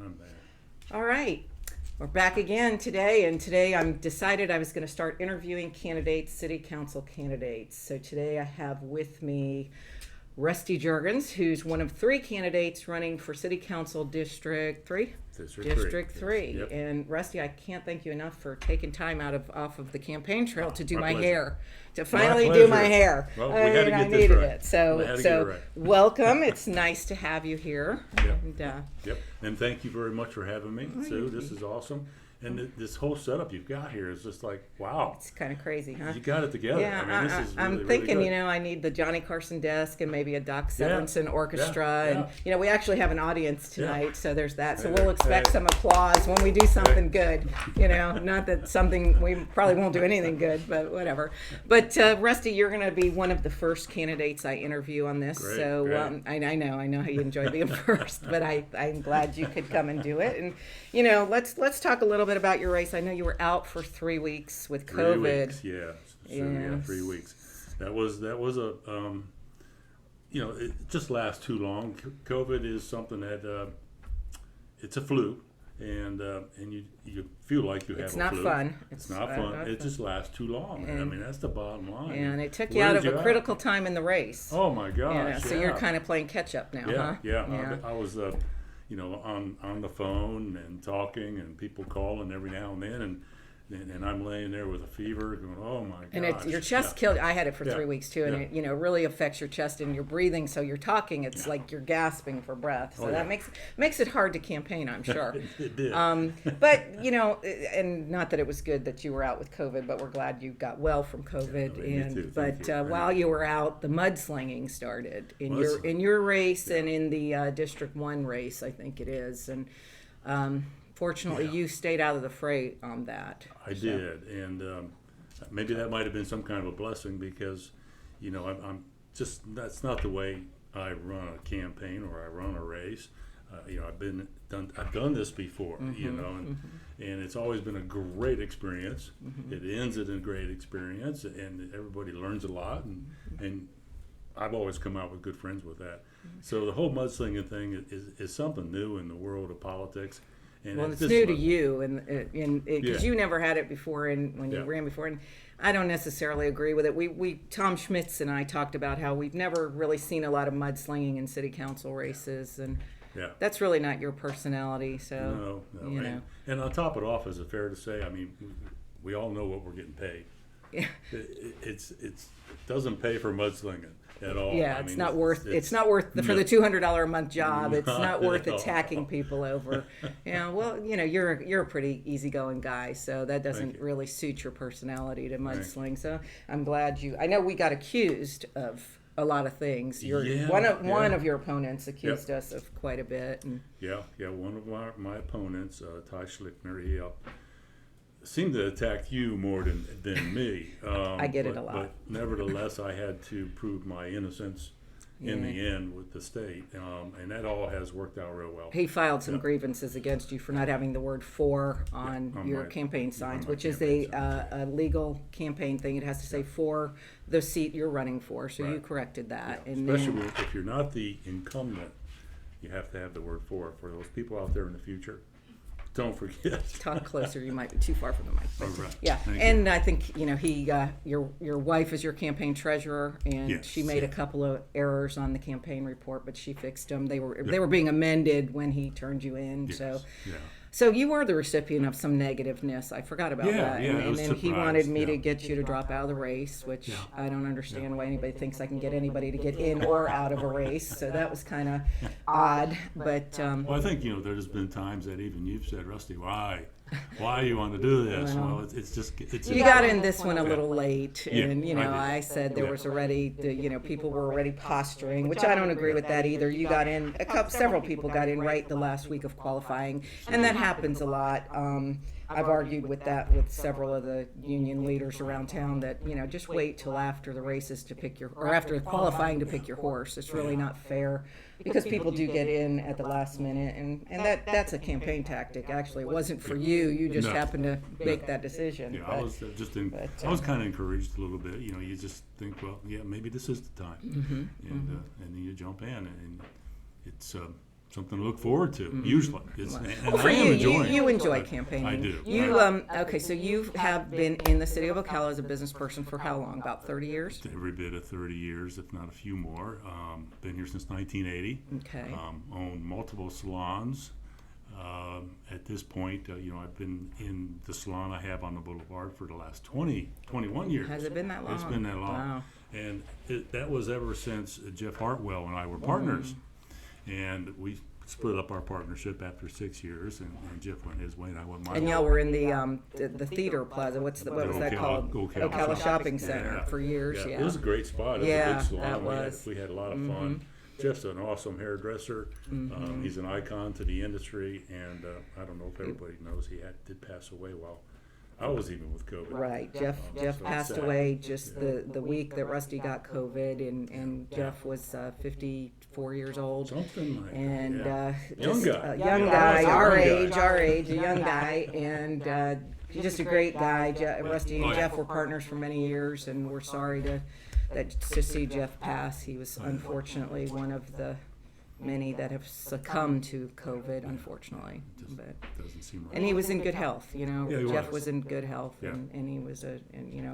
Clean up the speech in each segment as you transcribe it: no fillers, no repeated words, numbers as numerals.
I'm there. All right, we're back again today, and today I'm decided I was going to start interviewing candidates, city council candidates. So today I have with me Rusty Juergens, who's one of 3 candidates running for City Council District 3? District 3. Yes. Yep. And Rusty, I can't thank you enough for taking time off of the campaign trail to do my pleasure. hair, to finally do pleasure. my hair. Well, we had to get I this needed right. it. So, We had to get it right. welcome. It's nice to have you here. Yep. And, Yep. And thank you very much for having me, Sue. This is awesome. And this whole setup you've got here is just like, wow. it's kind of crazy, huh? You got it together. Yeah, I mean, this is really, I'm thinking, really good. I need the Johnny Carson desk and maybe a Doc Severinsen orchestra. Yeah. And, we actually have an audience tonight, so there's that. So Hey, we'll expect hey. some applause when we do something good. Not that we probably won't do anything good, but whatever. But Rusty, you're going to be one of the first candidates I interview on this. Great, So great. I know how you enjoy being first, but I'm glad you could come and do it. And, let's talk a little bit about your race. I know you were out for 3 weeks with 3 COVID. weeks, yeah. So, Yes. 3 weeks. That was a, it just lasts too long. COVID is something that, it's a flu, and you feel like you have It's a not flu. fun. It's not fun. It just lasts too long. And- I mean, that's the bottom line. And it took you Where out did of a at? critical time in the race. Oh my gosh! So you're kind of playing catch up now, huh? Yeah. I was, on the phone and talking, and people calling every now and then, and I'm laying there with a fever, going, "Oh my gosh!" And your chest killed. I had it for Yeah. 3 weeks too, and Yeah. it really affects your chest and your breathing. So you're talking, it's like you're gasping for breath. So that makes it hard to campaign, I'm sure. It did. But and not that it was good that you were out with COVID, but we're glad you got well from COVID. me too. Thank you. While you were out, the mudslinging started in Well, in your race and in the District 1 race, I think it is. And fortunately, you stayed out of the fray on that. I did, and maybe that might have been some kind of a blessing because, I'm just that's not the way I run a campaign or I run a race. I've done this before, and it's always been a great experience. It ends in a great experience, and everybody learns a lot, and I've always come out with good friends with that. So the whole mudslinging thing is something new in the world of politics. And Well, it's this new to one- you, because Yeah. you never had it before, and when you Yeah. ran before, and I don't necessarily agree with it. We Tom Schmitz and I talked about how we've never really seen a lot of mudslinging in city council races, and Yeah. that's really not your personality. So No. And on top of it off, is it fair to say? I mean, we all know what we're getting paid. Yeah. It doesn't pay for mudslinging at all. Yeah, I it's mean, not worth for the $200 a month job. It's not worth No. attacking people over. You're a pretty easygoing guy, so that doesn't you. really suit your personality to mudsling. So I'm glad I know we got accused of a lot of things. One of your opponents accused us of quite a bit. And Yeah. One of my opponents, Ty Schlickner, he seemed to attack you more than me. I get it a lot. But nevertheless, I had to prove my innocence in the end with the state, and that all has worked out real well. he filed some grievances against you for not having the word "for" on your my- campaign signs, my which is campaign a legal campaign thing. It has to say "for" the seat you're running for. So you Right. corrected that. Yeah, And especially then, if you're not the incumbent, you have to have the word for those people out there in the future. Don't forget. talk closer. You might be too far from the mic. But, All right. yeah, Thank and I think your wife is your campaign treasurer, and Yes, she made a yeah. couple of errors on the campaign report, but she fixed them. They were being amended when he turned you in. Yes, So. yeah. So you were the recipient of some negativeness. I forgot about that. Yeah, I And was then he surprised, wanted me to yeah. get you to drop out of the race, which Yeah. I don't understand why anybody thinks I can get anybody to get in or out of a race. So that was kind of odd. But Well, I think, there's been times that even you've said, Rusty, why you want to do this? Well, Well, it's you got in this one a little late, Yeah, and I I did. said there Yeah. was already, people were already posturing, which I don't agree with that either. You got in, several people got in right the last week of qualifying, and that happens a lot. I've argued with that with several of the union leaders around town that just wait till after the races to pick or after qualifying to pick your horse. It's really not fair because people do get in at the last minute, and that's a campaign tactic. Actually, it wasn't for you. You just No. happened to make that decision. Yeah, But- I was I was kind of encouraged a little bit. You just think, well, yeah, maybe this is the time, and then you jump in, and it's something to look forward to. Usually, and For I am you, enjoying you it. enjoy campaigning. I do. You okay? So you have been in the city of Ocala as a business person for how long? About 30 years. Every bit of 30 years, if not a few more. Been here since 1980. Okay. Owned multiple salons. At this point, I've been in the salon I have on the boulevard for the last 21 years. Has it been that long? It's been that long. Wow. And that was ever since Jeff Hartwell and I were partners. And we split up our partnership after 6 years, and Jeff went his way and I went mine. And y'all were in the theater plaza. What was that called? Ocala Shopping Center for years. Yeah. It was a great spot. It was Yeah, a good salon. that was. We had a lot of fun. Jeff's an awesome hairdresser. He's an icon to the industry, and I don't know if everybody knows he did pass away while I was even with COVID. Right. Jeff So passed sad. away just the week that Rusty got COVID, and Jeff was 54 years old. Something like And that. young guy. guy, our Young age, a young guy, and just a great guy. Rusty and Jeff were partners for many years, and we're sorry to see Jeff pass. He was unfortunately one of the many that have succumbed to COVID, unfortunately. Just But doesn't seem right. and he was in good health, Yeah, he Jeff was. was in good health, Yeah. and he was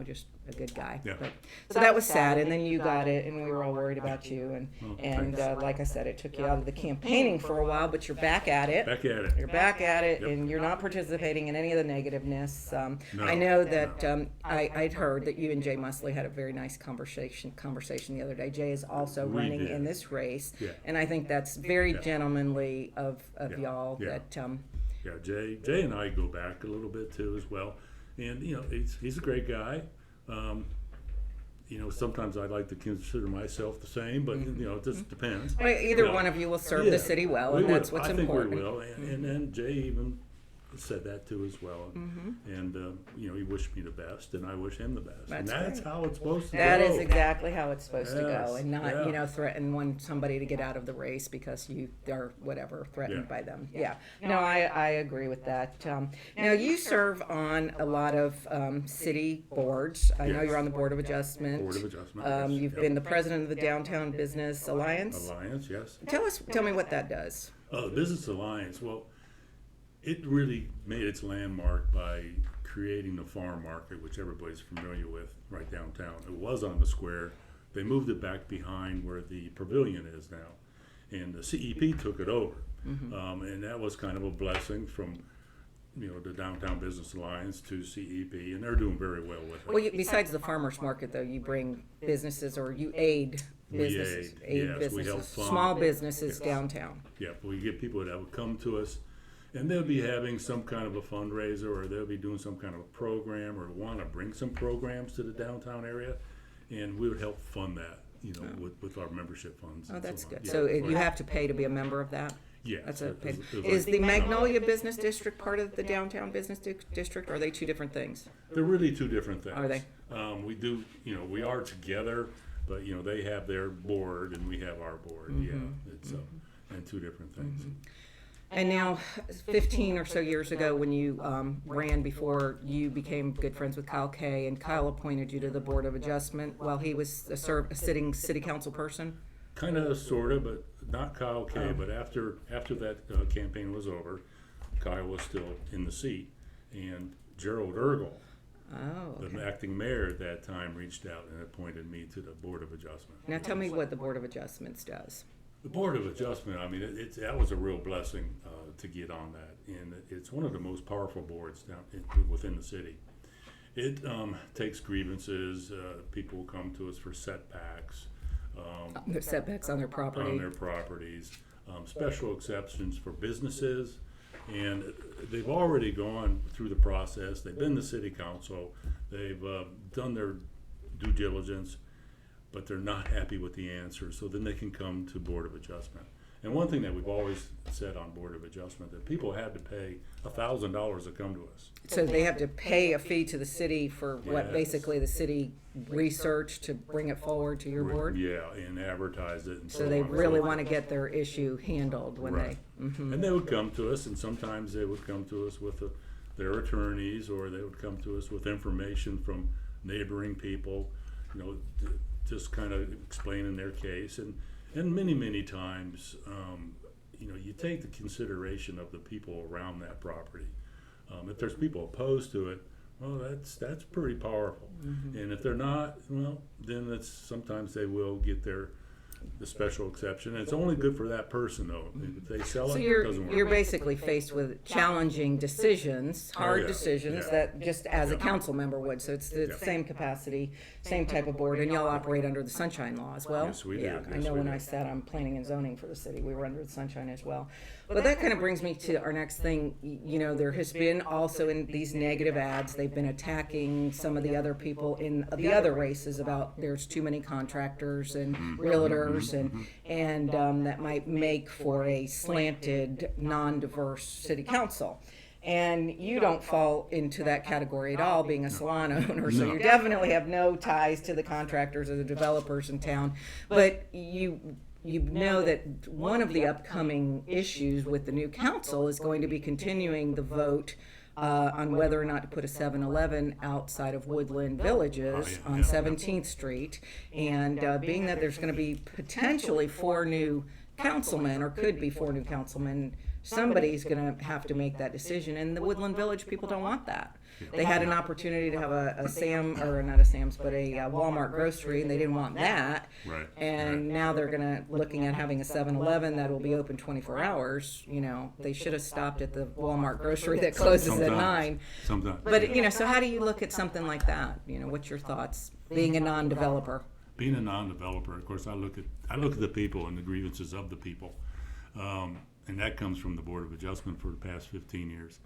just a good guy. Yeah. But, so that was sad, and then you got it, and we were all worried about you, and thanks. like I said, it took you out of the campaigning for a while, but you're back at it. Back at it. You're back at it, Yep. and you're not participating in any of the negativeness. No. I know that I'd heard that you and Jay Mosley had a very nice conversation the other day. Jay is also We running did. in this race, Yeah. and I think that's very Yeah. gentlemanly of Yeah. y'all. Yeah. That Yeah, Jay and I go back a little bit too as well, and he's a great guy. Sometimes I like to consider myself the same, but it just depends. well, either Yeah. one of you will serve Yeah. the city well, We and that's will. what's I think important. we will, and Jay even said that too as well. And he wished me the best, and I wish him the best. And That's that's great. how it's supposed to That go. is exactly how it's supposed to go, Yes, and not yeah. threaten somebody to get out of the race because you are threatened Yeah. by them. Yeah, no, I agree with that. Now you serve on a lot of city boards. I know Yes. you're on the Board of Adjustment. Board of Adjustment. Yes. You've Yep. been the president of the Downtown Business Alliance. Yes. Tell me what that does. The Business Alliance, well, it really made its landmark by creating the farm market, which everybody's familiar with, right downtown. It was on the square. They moved it back behind where the pavilion is now. And the CEP took it over. And that was kind of a blessing from, the Downtown Business Alliance to CEP, and they're doing very well with it. Well, besides the farmers market, though, you bring businesses or you aid businesses, We help businesses, fund. small businesses downtown. Yeah, we get people that would come to us, and they'll be having some kind of a fundraiser, or they'll be doing some kind of a program, or want to bring some programs to the downtown area, and we would help fund that, with our membership funds. Oh, and that's so on. good. Yeah. So you have to pay to be a member of that? Yeah. That's it was- it was is like- the Magnolia Business District part of the Downtown Business District, or are they two different things? They're really two different things. Are they? We do, we are together, but they have their board and we have our board. Yeah, it's and two different things. And now, 15 or so years ago, when you ran before you became good friends with Kyle Kay, and Kyle appointed you to the Board of Adjustment while he was a sitting city council person. Kind of, sort of, but not Kyle Kay. But after that campaign was over, Kyle was still in the seat, and Gerald Ergel, Oh, the okay. acting mayor at that time, reached out and appointed me to the Board of Adjustment. Now tell me what the Board of Adjustments does. The Board of Adjustment, I mean, that was a real blessing to get on that, and it's one of the most powerful boards within the city. It takes grievances. People will come to us for setbacks. There's setbacks on their property. On their properties, special exceptions for businesses, and they've already gone through the process. They've been to city council, they've done their due diligence, but they're not happy with the answer, so then they can come to Board of Adjustment. And one thing that we've always said on Board of Adjustment, that people had to pay $1,000 to come to us. So they have to pay a fee to the city for what Yes. basically the city research to bring it forward to your board? Yeah, and advertise it and so So on. they and really so want to get their issue handled when Right. they. Mhm. And they would come to us, and sometimes they would come to us with their attorneys, or they would come to us with information from neighboring people, just kind of explaining their case. And many, many times, you take the consideration of the people around that property. If there's people opposed to it, well, that's pretty powerful. And if they're not, well, then sometimes they will get the special exception. And it's only good for that person, though. If they sell So it, it you're doesn't work. you're basically faced with challenging decisions, hard yeah. decisions Yeah. that just as a council member would. So it's the Yeah. same capacity, same type of board, and y'all operate under the Sunshine Law as well. Yes, we do. Yeah, I Yes, know we when do. I sat on planning and zoning for the city, we were under the Sunshine as well. But that kind of brings me to our next thing. There has been also in these negative ads, they've been attacking some of the other people in the other races about there's too many contractors and realtors and that might make for a slanted, non-diverse city council. And you don't fall into that category at all, being a salon owner, so No. you definitely have no ties to the contractors or the developers in town. But you know that one of the upcoming issues with the new council is going to be continuing the vote on whether or not to put a 7-Eleven outside of Woodland Villages Oh, yeah, on yeah. 17th Street. And being that there's going to be potentially 4 new councilmen, or could be 4 new councilmen, somebody's going to have to make that decision. And the Woodland Village people don't want that. They had an opportunity to have a Sam, or not a Sam's, but a Walmart grocery, and they didn't want that. Right. And now they're looking at having a 7-Eleven that will be open 24 hours. They should have stopped at the Walmart grocery that closes at 9. Sometimes. But, so how do you look at something like that? What's your thoughts, being a non-developer? Being a non-developer, of course, I look at the people and the grievances of the people, and that comes from the Board of Adjustment for the past 15 years,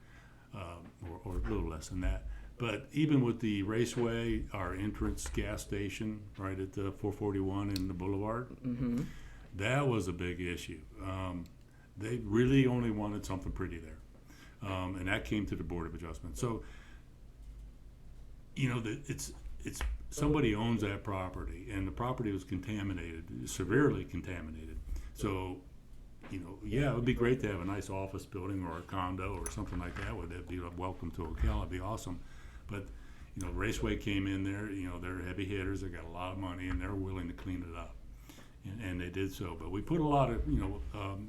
or a little less than that. But even with the Raceway, our entrance gas station right at the 441 in the Boulevard, that was a big issue. They really only wanted something pretty there, and that came to the Board of Adjustment. So, it's somebody owns that property, and the property was contaminated, severely contaminated. So, it would be great to have a nice office building or a condo or something like that. Would that be a welcome to Ocala? It'd be awesome. But, Raceway came in there, they're heavy hitters, they got a lot of money, and they're willing to clean it up. And they did so. But we put a lot of,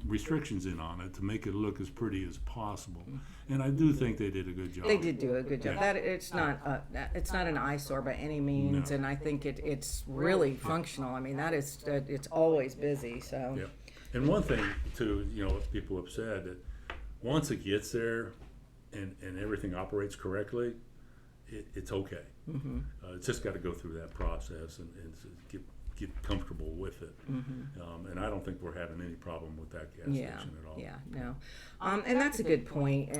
restrictions in on it to make it look as pretty as possible. And I do think they did a good job. They did do a good job. That it's not an eyesore by any means, No. and I think it's really functional. I mean, it's always busy. So. Yeah. And one thing too, people have said that once it gets there and everything operates correctly, it's okay. It's just got to go through that process and get comfortable with it. And I don't think we're having any problem with that gas station at all. Yeah, no. And that's a good point.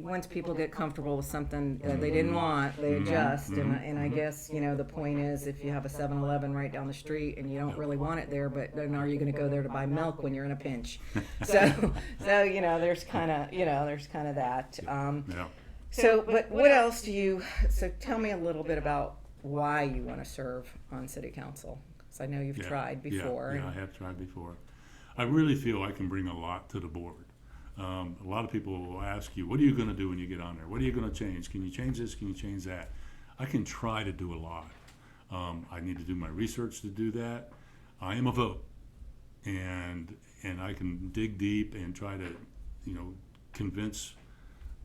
Once people get comfortable with something that they didn't want, they adjust. And I guess, the point is, if you have a 7-Eleven right down the street and you don't really want it there, but then are you going to go there to buy milk when you're in a pinch? So there's kind of that. Yeah. So, but what else so tell me a little bit about why you want to serve on city council. Because I know you've tried before. Yeah, I have tried before. I really feel I can bring a lot to the board. A lot of people will ask you, what are you going to do when you get on there? What are you going to change? Can you change this? Can you change that? I can try to do a lot. I need to do my research to do that. I am a vote. And I can dig deep and try to, convince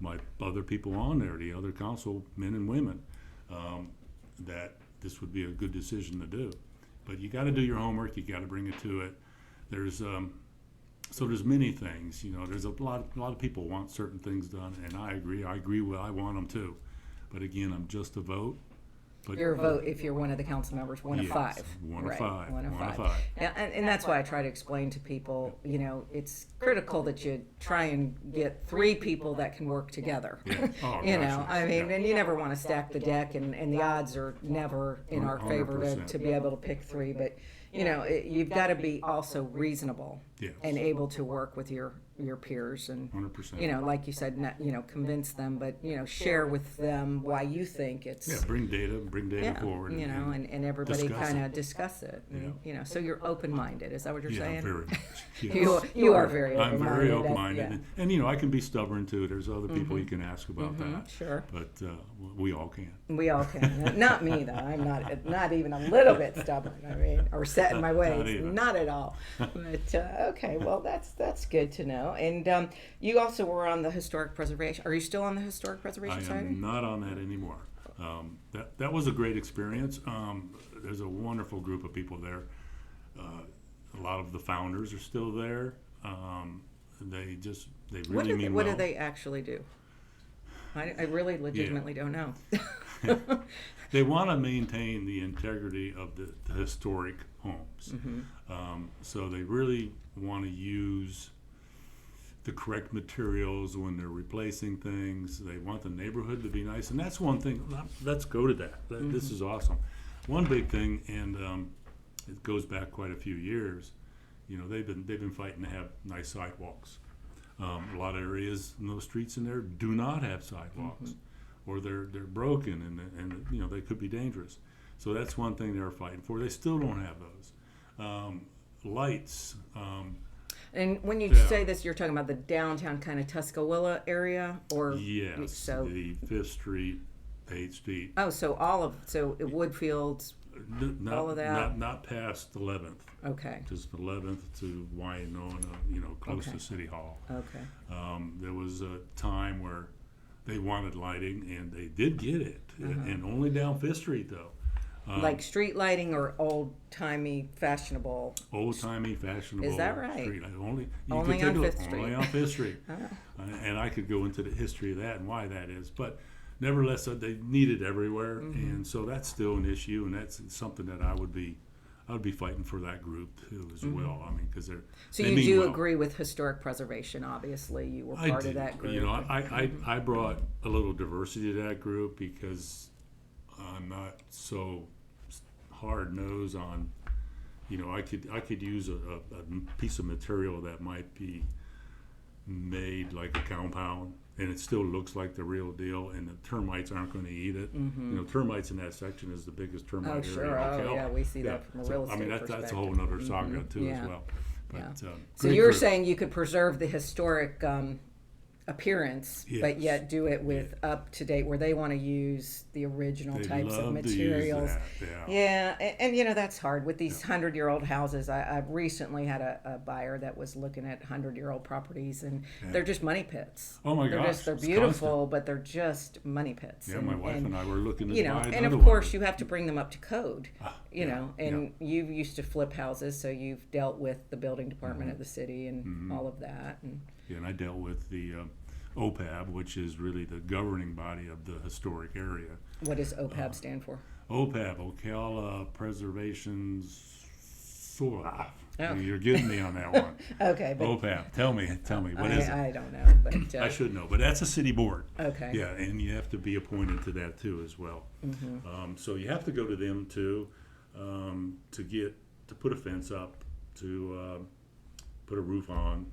my other people on there, the other council men and women, that this would be a good decision to do. But you got to do your homework. You got to bring it to it. There's many things. There's a lot of people want certain things done, and I agree. I want them too. But again, I'm just a vote. But Your vote, if you're one of the council members, one of yes, 5. One Right, of five. One of One of five. five. Yeah, and that's why I try to explain to people, it's critical that you try and get 3 people that can work together. Yeah. Oh, I mean, yeah. and you never want to stack the deck, and the odds are never in our favor 100%. to be able to pick 3. But, you've got to be also reasonable Yes. and able to work with your your peers and 100%. like you said, not, convince them, but share with them why you think it's Bring data forward. and everybody discuss kind it. of discuss it. And, so you're open-minded. Is that what you're saying? Very much. Yes. You are very I'm open-minded. very open-minded, and I can be stubborn too. There's other people you can ask about that. Sure. But we all can. We all can. Not me though. I'm not even a little bit stubborn. I mean, or set in my ways. Not at all. But okay, well that's good to know. And you also were on the historic preservation. Are you still on the historic preservation side? I am not on that anymore. That was a great experience. There's a wonderful group of people there. A lot of the founders are still there. They really mean well. What do they actually do? I really legitimately don't know. They want to maintain the integrity of the historic homes. So they really want to use the correct materials when they're replacing things. They want the neighborhood to be nice, and that's one thing. Let's go to that. This is awesome. One big thing, and it goes back quite a few years. They've been fighting to have nice sidewalks. A lot of areas in those streets in there do not have sidewalks, or they're broken and they could be dangerous. So that's one thing they're fighting for. They still don't have those. Lights. And when you say this, you're talking about the downtown kind of Tuscaloosa area, or yes, so the 5th Street, 8th Street. Oh, so Woodfields, all of that. Not past 11th. Okay. Just 11th to Wynona, close to City Hall. Okay. There was a time where they wanted lighting, and they did get it, and only down 5th Street though. Like street lighting or old-timey fashionable? Old-timey fashionable. Is that right? Street. Only on 5th Street. Only on 5th Street. And I could go into the history of that and why that is. But nevertheless, they need it everywhere. And so that's still an issue, and that's something that I would be fighting for that group too as well. I mean, because they're so they you mean do well. Agree with historic preservation. Obviously, you were part of that group. I brought a little diversity to that group because I'm not so hard nosed on. I could use a piece of material that might be made like a compound, and it still looks like the real deal, and the termites aren't going to eat it. Termites in that section is the biggest termite area. Sure. In Ocala. Yeah, we see that from a real estate perspective. That's a whole other saga too as well. But, so you're saying you could preserve the historic appearance, yes. but yet do it with up to date, where they want to use the original types of materials. And that's hard with these 100-year-old houses. I've recently had a buyer that was looking at 100-year-old properties, and they're just money pits. Oh my gosh, they're beautiful, but they're just money pits. Yeah, my wife and I were looking to buy and of another course one. you have to bring them up to code. You used to flip houses, so you've dealt with the building department of the city and all of that. And I dealt with the OPAB, which is really the governing body of the historic area. What does OPAB stand for? OPAB, Ocala Preservation Soil. Oh. You're getting me on that one. Okay. But OPAB. Tell me, what is it? I don't know. But, I should know, but that's a city board. Okay. Yeah, and you have to be appointed to that too as well. So you have to go to them too to put a fence up, to put a roof on,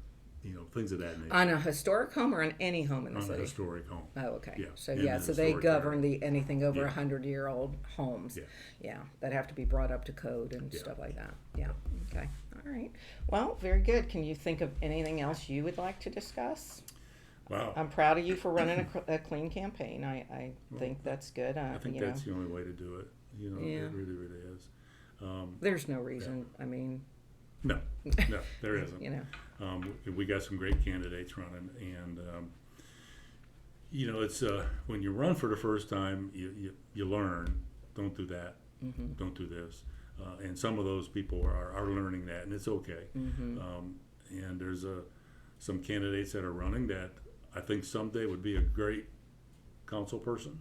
things of that nature. On a historic home or on any home in the city? On a historic home. Oh, okay. Yeah. So they govern anything over 100-year-old homes. Yeah, that have to be brought up to code and stuff like that. Yeah. Okay. All right. Well, very good. Can you think of anything else you would like to discuss? Wow. I'm proud of you for running a clean campaign. I think that's good. I think that's the only way to do it. It really, really is. There's no reason. I mean. No, there isn't. We got some great candidates running, and it's when you run for the first time, you learn. Don't do that. Don't do this. And some of those people are learning that, and it's okay. And there's some candidates that are running that I think someday would be a great council person,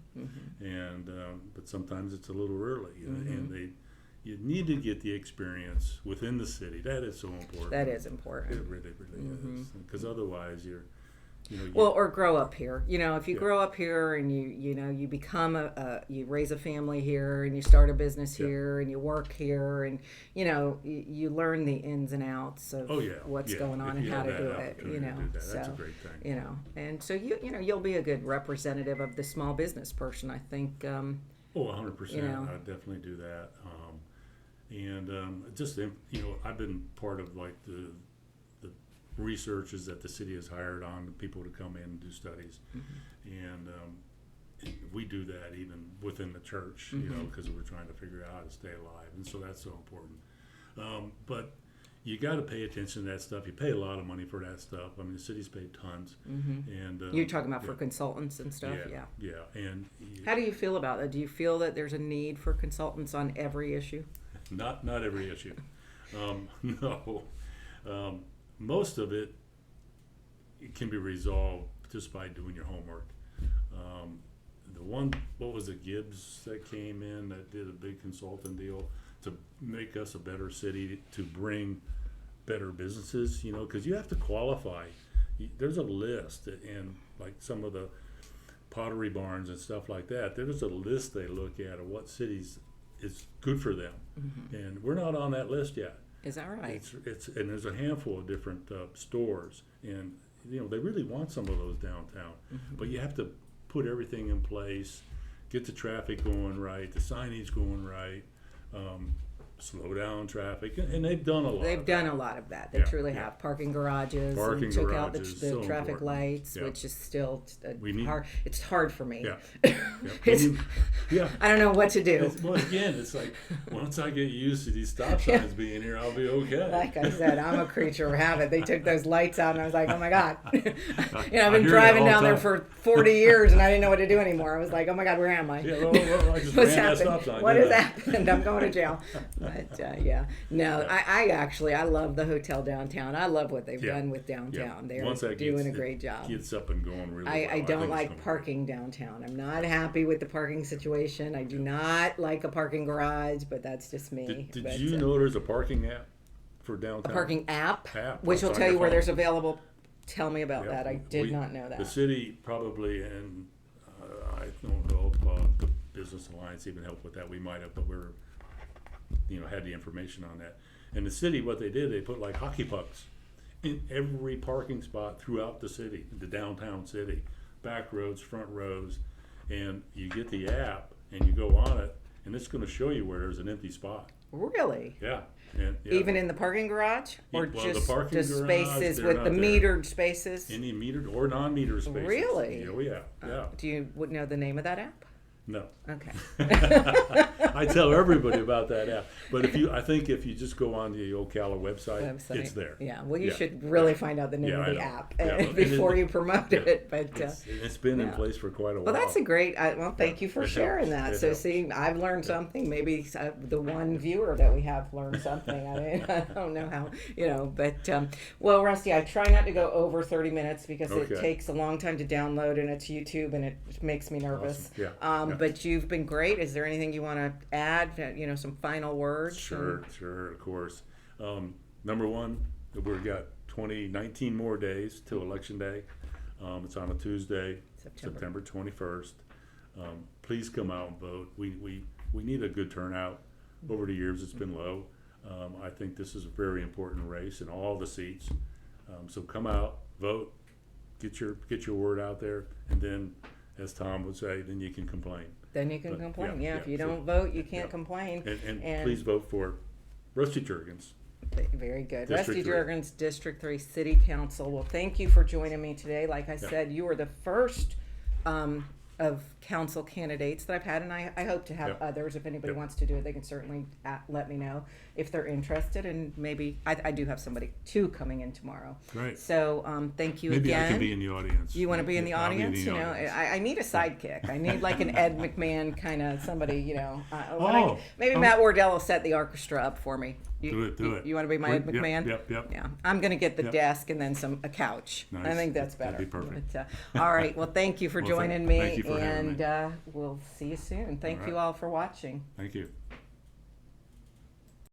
and but sometimes it's a little early, and you need to get the experience within the city. That is so important. That is important. It really, really is. Because otherwise, Well, or grow up here. If you Yeah. grow up here and you become you raise a family here and you start a business Yeah. here and you work here and you learn the ins and outs of what's Yeah. going on If and you how have to that do it. opportunity to do that, that's a great thing. And so you'll be a good representative of the small business person, I think. 100%. I definitely do that. Just I've been part of like the researchers that the city has hired on people to come in and do studies, and we do that even within the church, because we're trying to figure out how to stay alive, and so that's so important. But you got to pay attention to that stuff. You pay a lot of money for that stuff. I mean, the city's paid tons, and You're talking about for consultants and stuff, yeah. And How do you feel about that? Do you feel that there's a need for consultants on every issue? not every issue. No. Most of it can be resolved just by doing your homework. What was it, Gibbs that came in that did a big consulting deal to make us a better city, to bring better businesses, because you have to qualify. There's a list, and like some of the pottery barns and stuff like that, there's a list they look at of what cities is good for them, and we're not on that list yet. Is that right? It's and there's a handful of different stores, and they really want some of those downtown, but you have to put everything in place, get the traffic going right, the signage going right, slow down traffic, and they've done a lot. They've done a lot of that. They truly have parking garages. Parking and took out the garages, so traffic important. lights, Yeah. which is still We need- hard. It's hard for me. Yeah. It's- I don't know what to do. Well, again, it's like once I get used to these stop signs being here, I'll be okay. Like I said, I'm a creature of habit. They took those lights out, and I was like, "Oh my god!" I've I been hear that driving all the down there time. for 40 years, and I didn't know what to do anymore. I was like, "Oh my god, where am I? Yeah, well, I just What's ran that happened? stop sign. What didn't has I? happened? I'm going to jail." But no, I love the hotel downtown. I love what they've done with downtown. They're Once that doing a gets- great job. Gets up and going really well. I think don't it's like gonna be parking downtown. I'm not happy with the parking situation. I do not like a parking garage, but that's just me. great. Did But, you know there's a parking app for a downtown? parking app, App, which will that's on tell you your where phone. there's available? Tell me about Yeah, that. I did we- not know that. The city probably, and I don't know if the Business Alliance even helped with that. We might have, but we're, had the information on that. And the city, what they did, they put like hockey pucks in every parking spot throughout the city, the downtown city, back roads, front rows, and you get the app and you go on it, and it's going to show you where there's an empty spot. Really? Yeah. And, Even in the parking garage, or Well, the just parking the garage, spaces they're with not the there. metered spaces? any metered or non-metered spaces. Really? Oh yeah. Yeah. Do you would know the name of that app? No. Okay. I tell everybody about that app, but I think if you just go on the Ocala website, it's there. Yeah. Well, you Yeah. should really find out the name Yeah, of I the know. app Yeah, well, before and you promote it. But It's been in yeah. place for quite a while. well, that's a great. Thank you for It sharing helps. that. It So, helps. see, I've learned something. Maybe the one viewer that we have learned something. I mean, I don't know how, But well, Rusty, I try not to go over 30 minutes because it Okay. takes a long time to download, and it's YouTube, and it makes me nervous. Awesome. Yeah. Yeah. But you've been great. Is there anything you want to add? Some final words? Sure, of course. Number one, we've got 19 more days till Election Day. It's on a Tuesday, September 21st. Please come out and vote. We need a good turnout. Over the years, it's been low. I think this is a very important race in all the seats. So come out, vote, get your word out there, and then, as Tom would say, then you can complain. Then you can But, complain. yeah, If you so- don't vote, you can't yeah. complain. And please vote for Rusty Juergens. Very good. District Rusty 3. Juergens, District 3 City Council. Well, thank you for joining me today. Like I said, you were the first of council candidates that I've had, and I hope to have Yep. others. If anybody Yep. wants to do it, they can certainly let me know if they're interested. And maybe I do have two coming in tomorrow. Right. So thank you Maybe again. I can be in the audience. You want to be in the I'll be in audience? the audience. I need a sidekick. I need like an Ed McMahon kind of somebody. Oh. Maybe Oh. Matt Wardell will set the orchestra up for me. Do it. You want to be my Ed Yep, McMahon? Yep. Yeah, I'm gonna get the Yep. desk and then a couch. I Nice. think that's That'd better. be perfect. But, all right. Well, thank you for Well, joining me, thank you for having and me. we'll see you soon. Thank All you right. all for watching. Thank you.